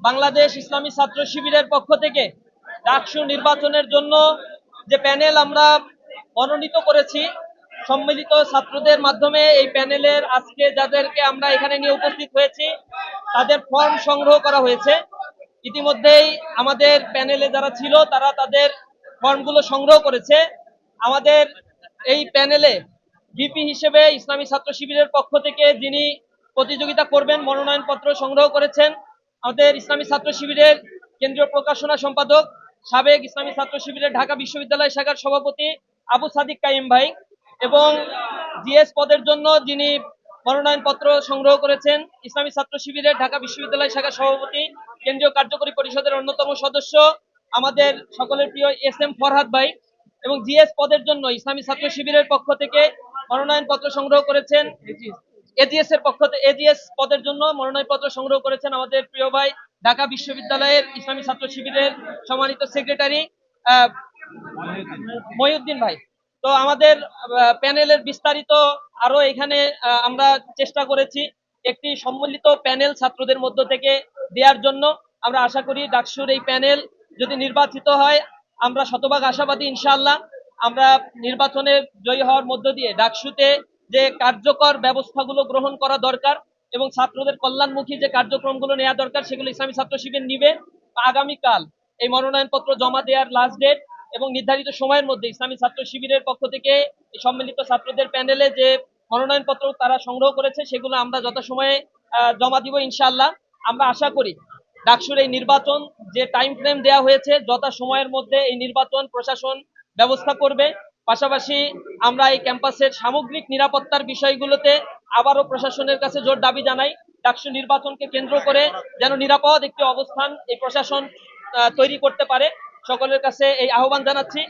বাংলাদেশ ইসলামী ছাত্র শিবিরের পক্ষ থেকে ডাকসু নির্বাচনের জন্য যে প্যানেল আমরা মনোনীত করেছি, সম্মিলিত ছাত্রদের মাধ্যমে এই প্যানেলের আজকে যাদেরকে আমরা এখানে নিয়ে উপস্থিত হয়েছি তাদের ফর্ম সংগ্রহ করা হয়েছে। ইতিমধ্যেই আমাদের প্যানেলে যারা ছিল তারা তাদের ফর্মগুলো সংগ্রহ করেছে। আমাদের এই প্যানেলে ভিপি হিসেবে ইসলামী ছাত্র শিবিরের পক্ষ থেকে যিনি প্রতিযোগিতা করবেন মনোনয়নপত্র সংগ্রহ করেছেন আমাদের ইসলামী ছাত্র শিবিরের কেন্দ্রীয় প্রকাশনা সম্পাদক, সাবেক ইসলামী ছাত্র শিবিরের ঢাকা বিশ্ববিদ্যালয় শাখার সভাপতি আবু সাদিক কাইম ভাই, এবং জিএস পদের জন্য যিনি মনোনয়নপত্র সংগ্রহ করেছেন ইসলামী ছাত্র শিবিরের ঢাকা বিশ্ববিদ্যালয় শাখার সভাপতি, কেন্দ্রীয় কার্যকরী পরিষদের অন্যতম সদস্য আমাদের সকলের প্রিয় এস ফরহাদ ভাই, এবং জিএস পদের জন্য ইসলামী ছাত্র শিবিরের পক্ষ থেকে মনোনয়নপত্র সংগ্রহ করেছেন এজিএস পদের জন্য মনোনয়নপত্র সংগ্রহ করেছেন আমাদের প্রিয় ভাই ঢাকা বিশ্ববিদ্যালয়ের ইসলামী ছাত্র শিবিরের সম্মানিত সেক্রেটারি মহিউদ্দিন ভাই। তো আমাদের প্যানেলের বিস্তারিত আরো এখানে আমরা চেষ্টা করেছি একটি সম্মিলিত প্যানেল ছাত্রদের মধ্য থেকে দেওয়ার জন্য। আমরা আশা করি ডাকসুর এই প্যানেল যদি নির্বাচিত হয়, আমরা শতভাগ আশাবাদী ইনশাআল্লাহ আমরা নির্বাচনে জয়ী হওয়ার মধ্য দিয়ে ডাকসুতে যে কার্যকর ব্যবস্থাগুলো গ্রহণ করা দরকার এবং ছাত্রদের কল্যাণমুখী যে কার্যক্রমগুলো নেওয়া দরকার সেগুলো ইসলামী ছাত্র শিবির নিবে। আগামীকাল এই মনোনয়নপত্র জমা দেওয়ার লাস্ট ডেট এবং নির্ধারিত সময়ের মধ্যে ইসলামী ছাত্র শিবিরের পক্ষ থেকে সম্মিলিত ছাত্রদের প্যানেলে যে মনোনয়নপত্র তারা সংগ্রহ করেছে সেগুলো আমরা যথাসময়ে জমা দিব ইনশাআল্লাহ। আমরা আশা করি ডাকসুর এই নির্বাচন যে টাইম ফ্রেম দেওয়া হয়েছে যথা সময়ের মধ্যে এই নির্বাচন প্রশাসন ব্যবস্থা করবে। পাশাপাশি আমরা এই ক্যাম্পাসের সামগ্রিক নিরাপত্তার বিষয়গুলোতে আবারও প্রশাসনের কাছে জোর দাবি জানাই, ডাকসু নির্বাচনকে কেন্দ্র করে যেন নিরাপদ একটি অবস্থান এই প্রশাসন তৈরি করতে পারে। সকলের কাছে এই আহ্বান জানাচ্ছি।